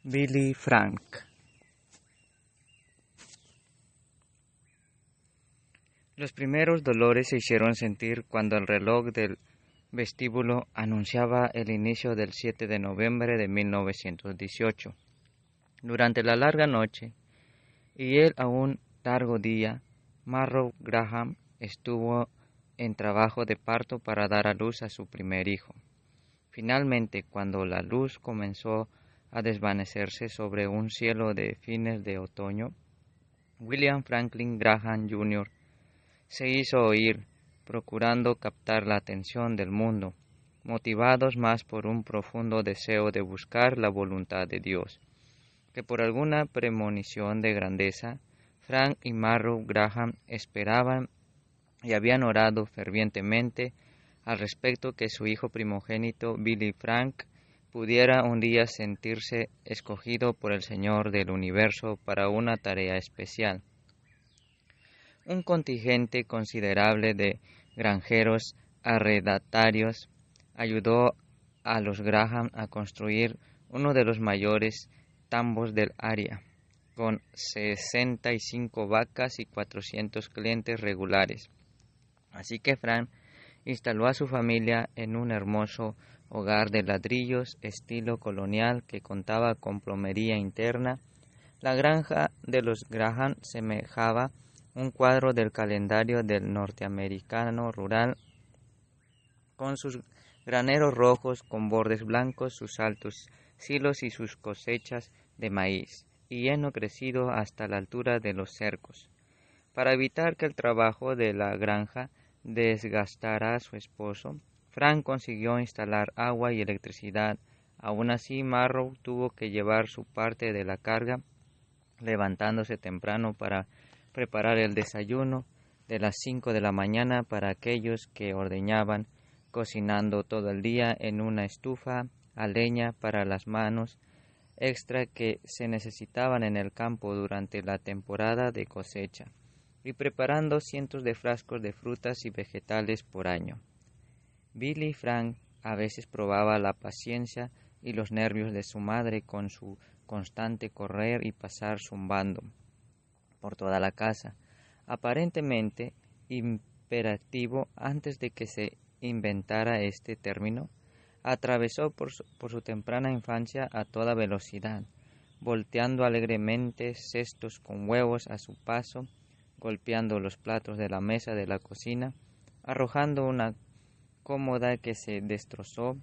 Billy Frank. Los primeros dolores se hicieron sentir cuando el reloj del vestíbulo anunciaba el inicio del 7 de noviembre de 1918. Durante la larga noche y el aún largo día, Marrow Graham estuvo en trabajo de parto para dar a luz a su primer hijo. Finalmente, cuando la luz comenzó a desvanecerse sobre un cielo de fines de otoño, William Franklin Graham Jr. se hizo oír, procurando captar la atención del mundo, motivados más por un profundo deseo de buscar la voluntad de Dios, que por alguna premonición de grandeza. Frank y Marrow Graham esperaban y habían orado fervientemente al respecto que su hijo primogénito, Billy Frank, pudiera un día sentirse escogido por el Señor del universo para una tarea especial. Un contingente considerable de granjeros arrendatarios ayudó a los Graham a construir uno de los mayores tambos del área, con 65 vacas y 400 clientes regulares. Así que Frank instaló a su familia en un hermoso hogar de ladrillos estilo colonial que contaba con plomería interna. La granja de los Graham semejaba un cuadro del calendario del norteamericano rural, con sus graneros rojos con bordes blancos, sus altos silos y sus cosechas de maíz, y heno crecido hasta la altura de los cercos. Para evitar que el trabajo de la granja desgastara a su esposo, Frank consiguió instalar agua y electricidad. Aún así, Marrow tuvo que llevar su parte de la carga, levantándose temprano para preparar el desayuno de las 5 de la mañana para aquellos que ordeñaban, cocinando todo el día en una estufa a leña para las manos extra que se necesitaban en el campo durante la temporada de cosecha, y preparando cientos de frascos de frutas y vegetales por año. Billy Frank a veces probaba la paciencia y los nervios de su madre con su constante correr y pasar zumbando por toda la casa, aparentemente imperativo antes de que se inventara este término. Atravesó por su temprana infancia a toda velocidad, volteando alegremente cestos con huevos a su paso, golpeando los platos de la mesa de la cocina, arrojando una cómoda que se destrozó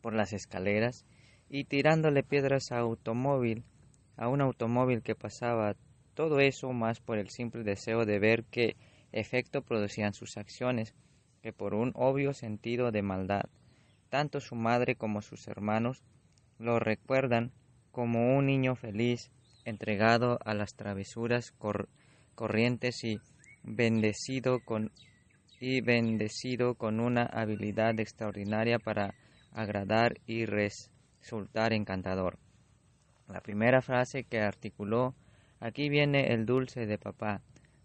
por las escaleras y tirándole piedras a un automóvil que pasaba. Todo eso más por el simple deseo de ver qué efecto producían sus acciones, que por un obvio sentido de maldad. Tanto su madre como sus hermanos lo recuerdan como un niño feliz, entregado a las travesuras corrientes y bendecido con una habilidad extraordinaria para agradar y resultar encantador. La primera frase que articuló: "Aquí viene el dulce de papá",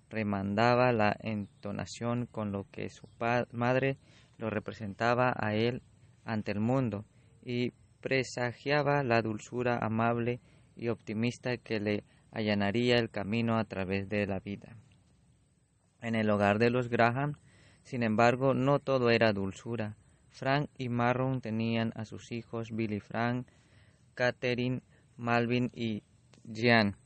remandaba la entonación con lo que su madre lo representaba a él ante el mundo, y presagiaba la dulzura amable y optimista que le allanaría el camino a través de la vida. En el hogar de los Graham, sin embargo, no todo era dulzura. Frank y Marrow tenían a sus hijos Billy Frank, Catherine, Malvin y Jean,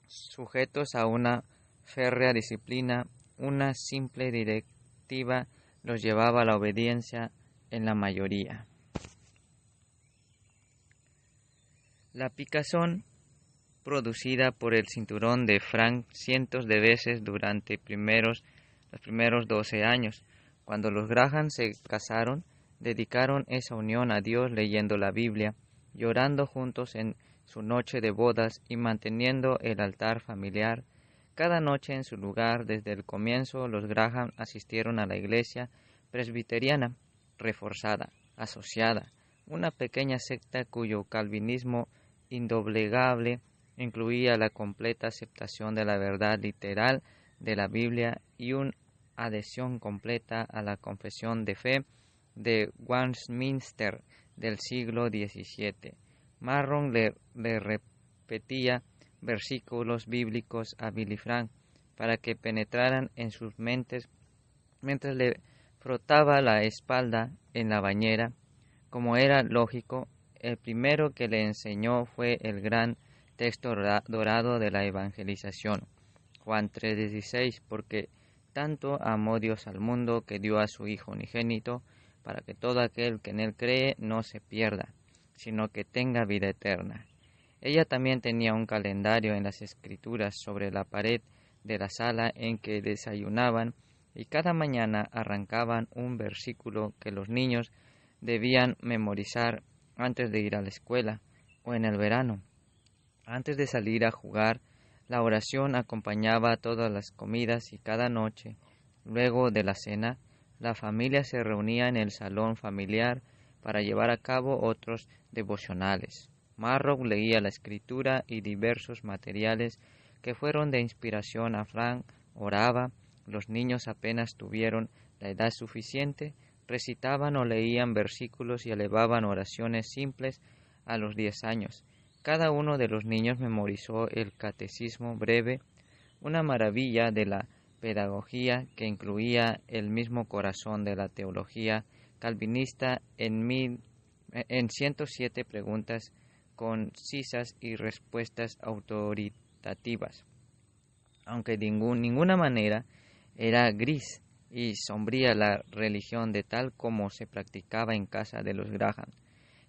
sujetos a una férrea disciplina. Una simple directiva los llevaba a la obediencia en la mayoría. La picazón producida por el cinturón de Frank cientos de veces durante los primeros 12 años. Cuando los Graham se casaron, dedicaron esa unión a Dios leyendo la Biblia, llorando juntos en su noche de bodas y manteniendo el altar familiar cada noche en su lugar. Desde el comienzo, los Graham asistieron a la iglesia presbiteriana reforzada, asociada, una pequeña secta cuyo calvinismo indoblegable incluía la completa aceptación de la verdad literal de la Biblia y una adhesión completa a la confesión de fe de Westminster del siglo XVII, Marron le repetía versículos bíblicos a Billy Frank para que penetraran en sus mentes mientras le frotaba la espalda en la bañera. Como era lógico, el primero que le enseñó fue el gran texto dorado de la evangelización, Juan 3:16, porque tanto amó Dios al mundo que dio a su Hijo unigénito, para que todo aquel que en él cree no se pierda, sino que tenga vida eterna. Ella también tenía un calendario en las Escrituras sobre la pared de la sala en que desayunaban, y cada mañana arrancaban un versículo que los niños debían memorizar antes de ir a la escuela o en el verano. Antes de salir a jugar, la oración acompañaba todas las comidas y cada noche, luego de la cena, la familia se reunía en el salón familiar para llevar a cabo otros devocionales. Marrow leía la escritura y diversos materiales que fueron de inspiración a Frank, oraba, los niños apenas tuvieron la edad suficiente, recitaban o leían versículos y elevaban oraciones simples a los 10 años. Cada uno de los niños memorizó el catecismo breve, una maravilla de la pedagogía que incluía el mismo corazón de la teología calvinista en 107 preguntas concisas y respuestas autoritativas. Aunque de ninguna manera era gris y sombría la religión de tal como se practicaba en casa de los Graham,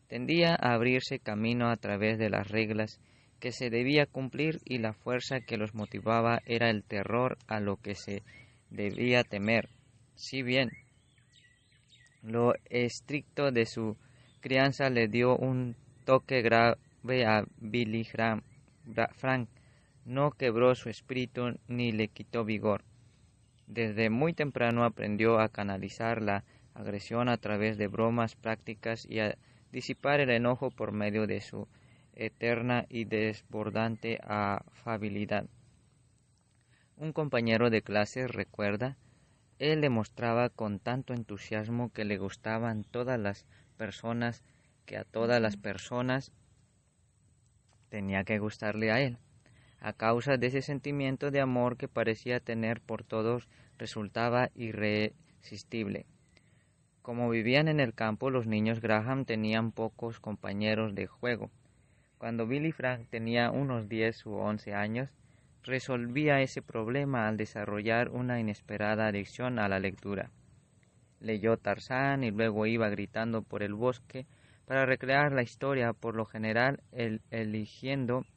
tendía a abrirse camino a través de las reglas que se debía cumplir, y la fuerza que los motivaba era el terror a lo que se debía temer. Si bien lo estricto de su crianza le dio un toque grave a Billy Frank, no quebró su espíritu ni le quitó vigor. Desde muy temprano aprendió a canalizar la agresión a través de bromas prácticas y a disipar el enojo por medio de su eterna y desbordante afabilidad. Un compañero de clase recuerda: él demostraba con tanto entusiasmo que le gustaban todas las personas, que a todas las personas tenía que gustarle a él. A causa de ese sentimiento de amor que parecía tener por todos, resultaba irresistible. Como vivían en el campo, los niños Graham tenían pocos compañeros de juego. Cuando Billy Frank tenía unos 10 u 11 años, resolvía ese problema al desarrollar una inesperada adicción a la lectura. Leyó Tarzán y luego iba gritando por el bosque para recrear la historia, por lo general eligiendo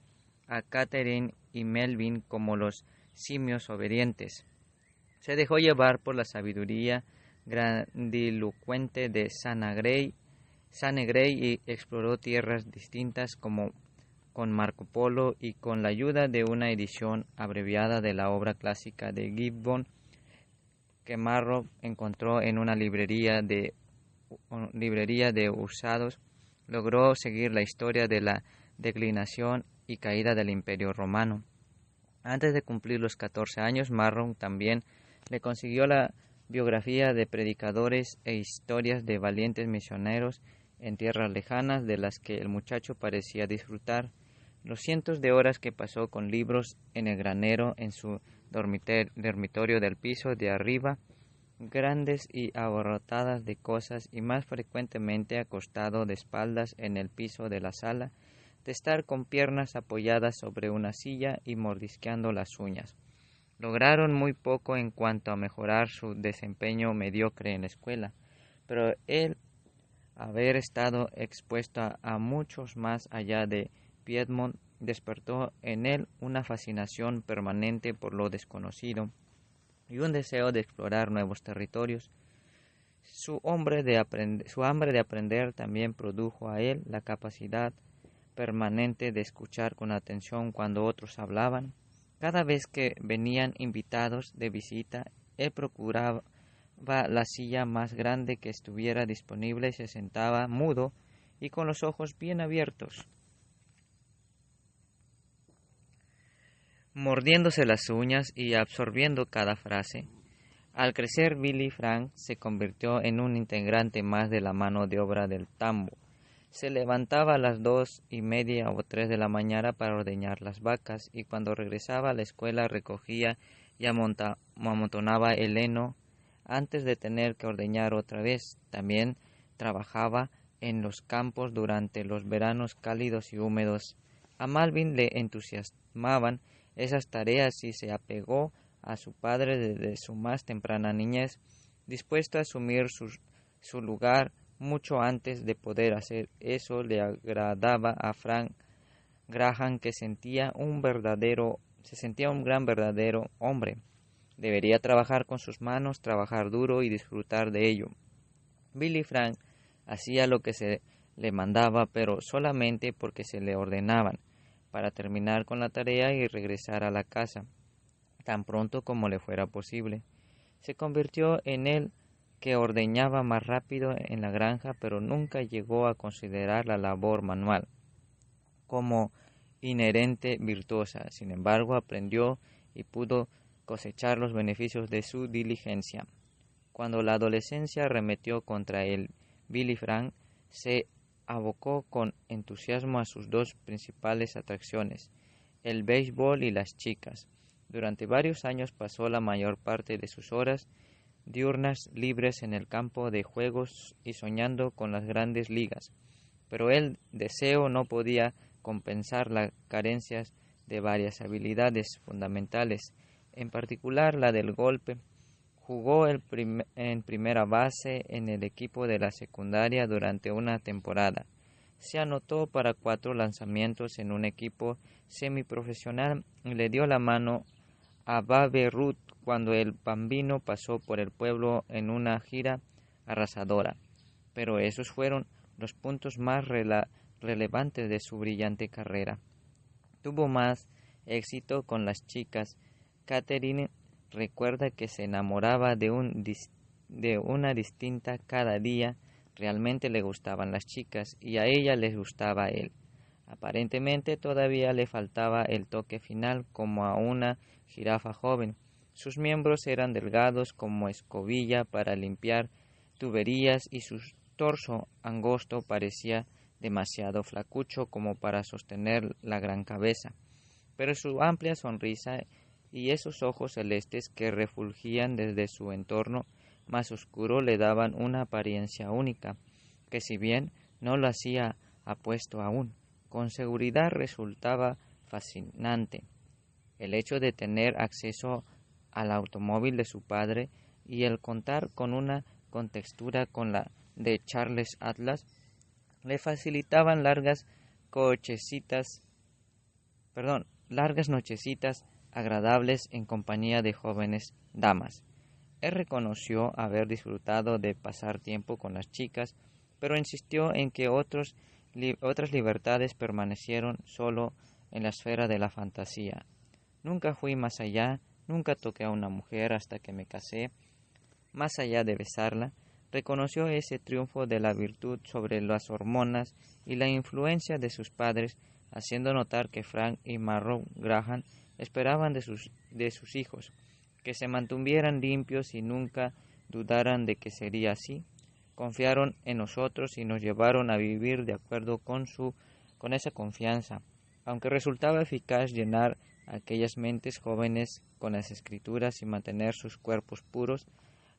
a Catherine y Melvin como los simios obedientes. Se dejó llevar por la sabiduría grandilocuente de Sane Grey y exploró tierras distintas como con Marco Polo y con la ayuda de una edición abreviada de la obra clásica de Gibbon que Marrow encontró en una librería de usados, logró seguir la historia de la declinación y caída del Imperio Romano. Antes de cumplir los 14 años, Marrow también le consiguió la biografía de predicadores e historias de valientes misioneros en tierras lejanas, de las que el muchacho parecía disfrutar. Los cientos de horas que pasó con libros en el granero, en su dormitorio del piso de arriba, grandes y abarrotadas de cosas, y más frecuentemente acostado de espaldas en el piso de la sala, de estar con piernas apoyadas sobre una silla y mordisqueando las uñas. Lograron muy poco en cuanto a mejorar su desempeño mediocre en la escuela, pero el haber estado expuesto a muchos más allá de Piedmont despertó en él una fascinación permanente por lo desconocido y un deseo de explorar nuevos territorios. Su hambre de aprender también produjo a él la capacidad permanente de escuchar con atención cuando otros hablaban. Cada vez que venían invitados de visita, él procuraba la silla más grande que estuviera disponible y se sentaba mudo y con los ojos bien abiertos, mordiéndose las uñas y absorbiendo cada frase. Al crecer, Billy Frank se convirtió en un integrante más de la mano de obra del tambo. Se levantaba a las 2:30 o 3 de la mañana para ordeñar las vacas, y cuando regresaba a la escuela recogía y amontonaba el heno antes de tener que ordeñar otra vez. También trabajaba en los campos durante los veranos cálidos y húmedos. A Malvin le entusiasmaban esas tareas y se apegó a su padre desde su más temprana niñez, dispuesto a asumir su lugar mucho antes de poder hacer eso. Le agradaba a Frank Graham, que se sentía un verdadero hombre. Debería trabajar con sus manos, trabajar duro y disfrutar de ello. Billy Frank hacía lo que se le mandaba, pero solamente porque se le ordenaban, para terminar con la tarea y regresar a la casa tan pronto como le fuera posible. Se convirtió en el que ordeñaba más rápido en la granja, pero nunca llegó a considerar la labor manual como inherente virtuosa. Sin embargo, aprendió y pudo cosechar los beneficios de su diligencia. Cuando la adolescencia arremetió contra él, Billy Frank se abocó con entusiasmo a sus dos principales atracciones, el béisbol y las chicas. Durante varios años pasó la mayor parte de sus horas diurnas libres en el campo de juegos y soñando con las grandes ligas, pero el deseo no podía compensar las carencias de varias habilidades fundamentales, en particular la del golpe. Jugó en primera base en el equipo de la secundaria durante una temporada. Se anotó para 4 lanzamientos en un equipo semiprofesional y le dio la mano a Babe Ruth cuando el Bambino pasó por el pueblo en una gira arrasadora. Pero esos fueron los puntos más relevantes de su brillante carrera. Tuvo más éxito con las chicas. Catherine recuerda que se enamoraba de una distinta cada día. Realmente le gustaban las chicas y a ella les gustaba él. Aparentemente todavía le faltaba el toque final, como a una jirafa joven. Sus miembros eran delgados como escobilla para limpiar tuberías y su torso angosto parecía demasiado flacucho como para sostener la gran cabeza. Pero su amplia sonrisa y esos ojos celestes que refulgían desde su entorno más oscuro le daban una apariencia única, que si bien no lo hacía apuesto aún, con seguridad resultaba fascinante. El hecho de tener acceso al automóvil de su padre y el contar con una contextura con la de Charles Atlas le facilitaban largas nochecitas agradables en compañía de jóvenes damas. Él reconoció haber disfrutado de pasar tiempo con las chicas, pero insistió en que otras libertades permanecieron solo en la esfera de la fantasía. Nunca fui más allá, nunca toqué a una mujer hasta que me casé, más allá de besarla. Reconoció ese triunfo de la virtud sobre las hormonas y la influencia de sus padres, haciendo notar que Frank y Marrow Graham esperaban de sus hijos que se mantuvieran limpios y nunca dudaran de que sería así. Confiaron en nosotros y nos llevaron a vivir de acuerdo con esa confianza. Aunque resultaba eficaz llenar aquellas mentes jóvenes con las escrituras y mantener sus cuerpos puros,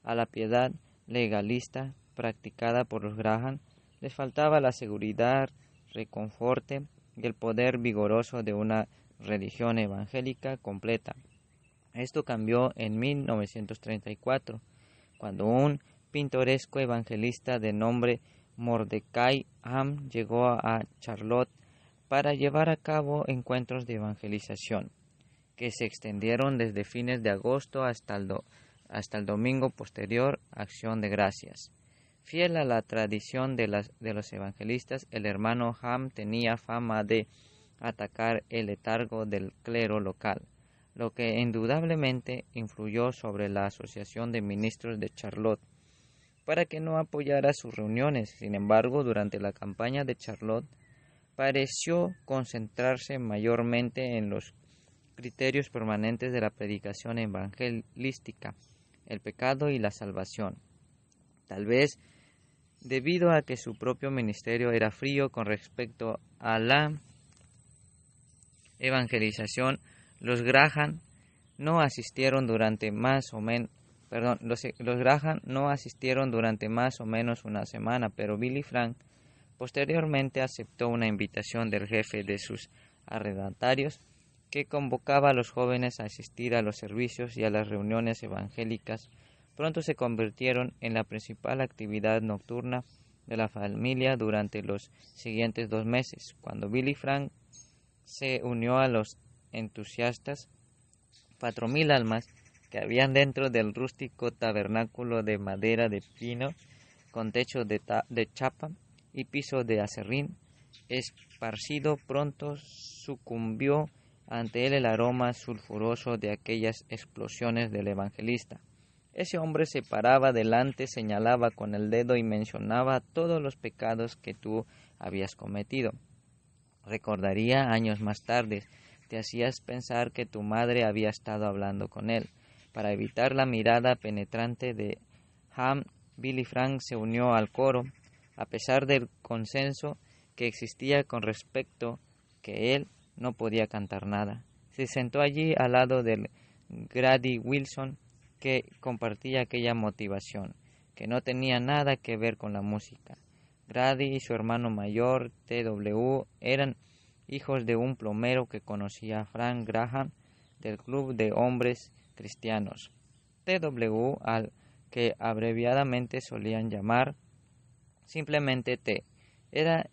a la piedad legalista practicada por los Graham les faltaba la seguridad, reconforte y el poder vigoroso de una religión evangélica completa. Esto cambió en 1934, cuando un pintoresco evangelista de nombre Mordecai Ham llegó a Charlotte para llevar a cabo encuentros de evangelización, que se extendieron desde fines de agosto hasta el domingo posterior a Acción de Gracias. Fiel a la tradición de los evangelistas, el hermano Ham tenía fama de atacar el letargo del clero local, lo que indudablemente influyó sobre la Asociación de Ministros de Charlotte para que no apoyara sus reuniones. Sin embargo, durante la campaña de Charlotte, pareció concentrarse mayormente en los criterios permanentes de la predicación evangelística, el pecado y la salvación. Tal vez Debido a que su propio ministerio era frío con respecto a la evangelización, los Graham no asistieron durante más o menos una semana, pero Billy Frank posteriormente aceptó una invitación del jefe de sus arrendatarios que convocaba a los jóvenes a asistir a los servicios y a las reuniones evangélicas. Pronto se convirtieron en la principal actividad nocturna de la familia durante los siguientes 2 meses. Cuando Billy Frank se unió a los entusiastas, 4.000 almas que habían dentro del rústico tabernáculo de madera de pino con techo de chapa y piso de acerrín esparcido, pronto sucumbió ante él el aroma sulfuroso de aquellas explosiones del evangelista. Ese hombre se paraba delante, señalaba con el dedo y mencionaba todos los pecados que tú habías cometido. Recordaría años más tarde, te hacías pensar que tu madre había estado hablando con él. Para evitar la mirada penetrante de Ham, Billy Frank se unió al coro, a pesar del consenso que existía con respecto que él no podía cantar nada. Se sentó allí al lado del Grady Wilson, que compartía aquella motivación, que no tenía nada que ver con la música. Grady y su hermano mayor, T.W., eran hijos de un plomero que conocía a Frank Graham del Club de Hombres Cristianos. T.W., al que abreviadamente solían llamar simplemente T, era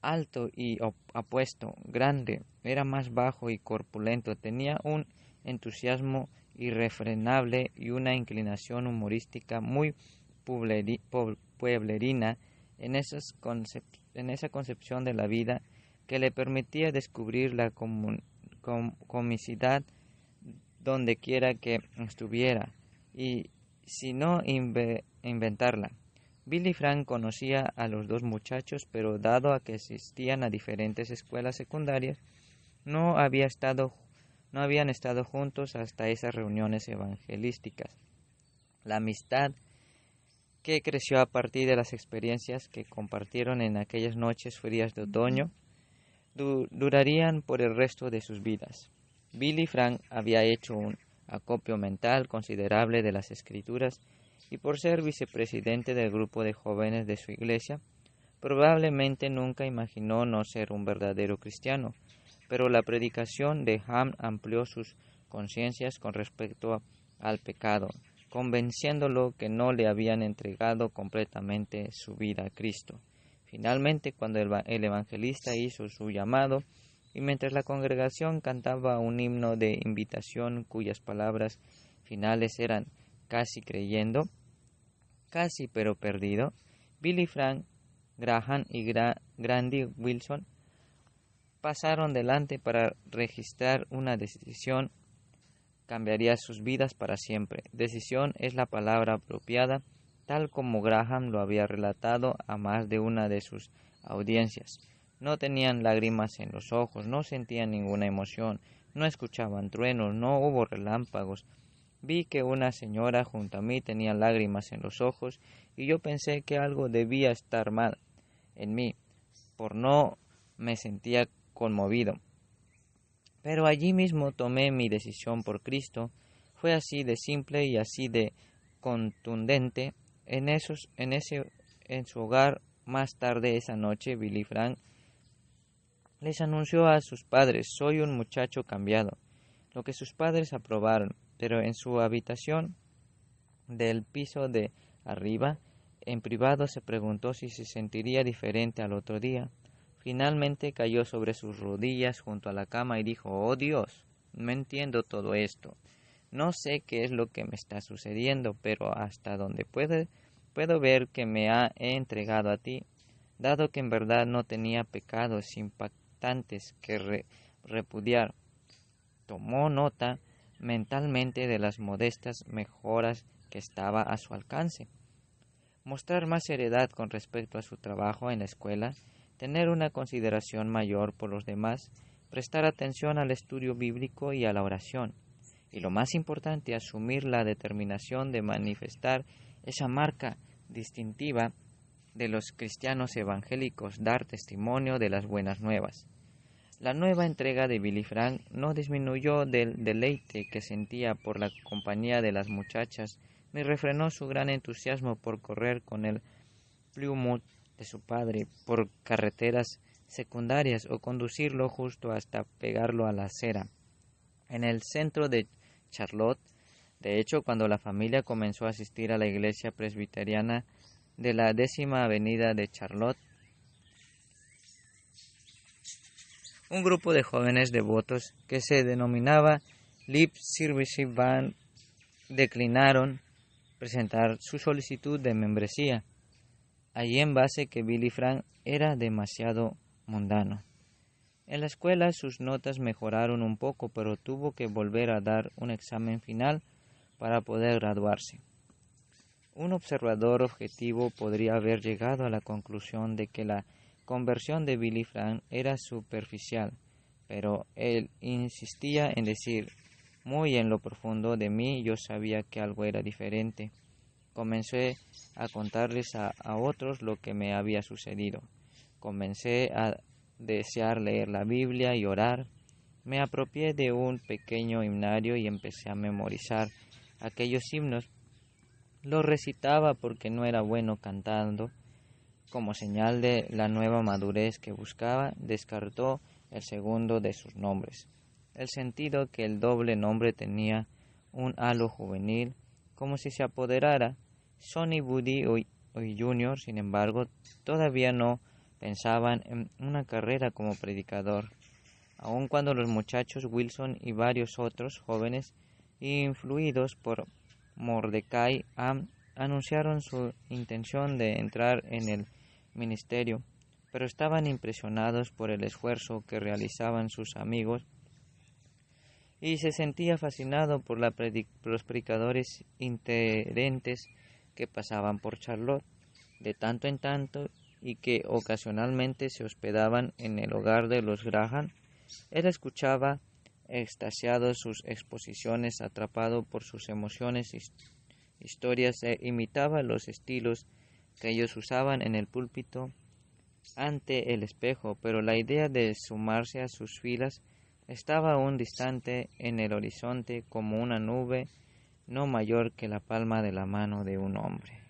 alto y apuesto, grande, era más bajo y corpulento, tenía un entusiasmo irrefrenable y una inclinación humorística muy pueblerina en esa concepción de la vida que le permitía descubrir la comicidad donde quiera que estuviera y si no inventarla. Billy Frank conocía a los dos muchachos, pero dado a que asistían a diferentes escuelas secundarias, no habían estado juntos hasta esas reuniones evangelísticas. La amistad que creció a partir de las experiencias que compartieron en aquellas noches frías de otoño durarían por el resto de sus vidas. Billy Frank había hecho un acopio mental considerable de las Escrituras y por ser vicepresidente del grupo de jóvenes de su iglesia, probablemente nunca imaginó no ser un verdadero cristiano, pero la predicación de Ham amplió sus conciencias con respecto al pecado, convenciéndolo que no le habían entregado completamente su vida a Cristo. Finalmente, cuando el evangelista hizo su llamado, y mientras la congregación cantaba un himno de invitación cuyas palabras finales eran casi creyendo, casi pero perdido, Billy Frank Graham y Grady Wilson pasaron delante para registrar una decisión cambiaría sus vidas para siempre. Decisión es la palabra apropiada, tal como Graham lo había relatado a más de una de sus audiencias. No tenían lágrimas en los ojos, no sentían ninguna emoción, no escuchaban truenos, no hubo relámpagos. Vi que una señora junto a mí tenía lágrimas en los ojos y yo pensé que algo debía estar mal en mí, por no me sentía conmovido. Pero allí mismo tomé mi decisión por Cristo. Fue así de simple y así de contundente. En su hogar más tarde esa noche, Billy Frank les anunció a sus padres: soy un muchacho cambiado, lo que sus padres aprobaron, pero en su habitación del piso de arriba, en privado se preguntó si se sentiría diferente al otro día. Finalmente cayó sobre sus rodillas junto a la cama y dijo: oh Dios, no entiendo todo esto. No sé qué es lo que me está sucediendo, pero hasta donde puedo ver que me he entregado a ti, dado que en verdad no tenía pecados impactantes que repudiar. Tomó nota mentalmente de las modestas mejoras que estaba a su alcance. Mostrar más seriedad con respecto a su trabajo en la escuela, tener una consideración mayor por los demás, prestar atención al estudio bíblico y a la oración, y lo más importante, asumir la determinación de manifestar esa marca distintiva de los cristianos evangélicos dar testimonio de las buenas nuevas. La nueva entrega de Billy Frank no disminuyó del deleite que sentía por la compañía de las muchachas, ni refrenó su gran entusiasmo por correr con el Plymouth de su padre por carreteras secundarias o conducirlo justo hasta pegarlo a la acera. En el centro de Charlotte, de hecho, cuando la familia comenzó a asistir a la iglesia presbiteriana de la 10ª avenida de Charlotte, un grupo de jóvenes devotos que se denominaba Lip Service Band declinaron presentar su solicitud de membresía, allí en base que Billy Frank era demasiado mundano. En la escuela sus notas mejoraron un poco, pero tuvo que volver a dar un examen final para poder graduarse. Un observador objetivo podría haber llegado a la conclusión de que la conversión de Billy Frank era superficial, pero él insistía en decir, muy en lo profundo de mí yo sabía que algo era diferente. Comencé a contarles a otros lo que me había sucedido. Comencé a desear leer la Biblia y orar. Me apropié de un pequeño himnario y empecé a memorizar aquellos himnos. Los recitaba porque no era bueno cantando. Como señal de la nueva madurez que buscaba, descartó el segundo de sus nombres. El sentido que el doble nombre tenía un halo juvenil, como si se apoderara. Sonny Boody Jr., sin embargo, todavía no pensaban en una carrera como predicador, aun cuando los muchachos Wilson y varios otros jóvenes, influidos por Mordecai anunciaron su intención de entrar en el ministerio, pero estaban impresionados por el esfuerzo que realizaban sus amigos y se sentía fascinado por los predicadores itinerantes que pasaban por Charlotte de tanto en tanto y que ocasionalmente se hospedaban en el hogar de los Graham. Él escuchaba extasiado sus exposiciones, atrapado por sus emociones historias e imitaba los estilos que ellos usaban en el púlpito ante el espejo, pero la idea de sumarse a sus filas estaba aún distante en el horizonte como una nube no mayor que la palma de la mano de un hombre.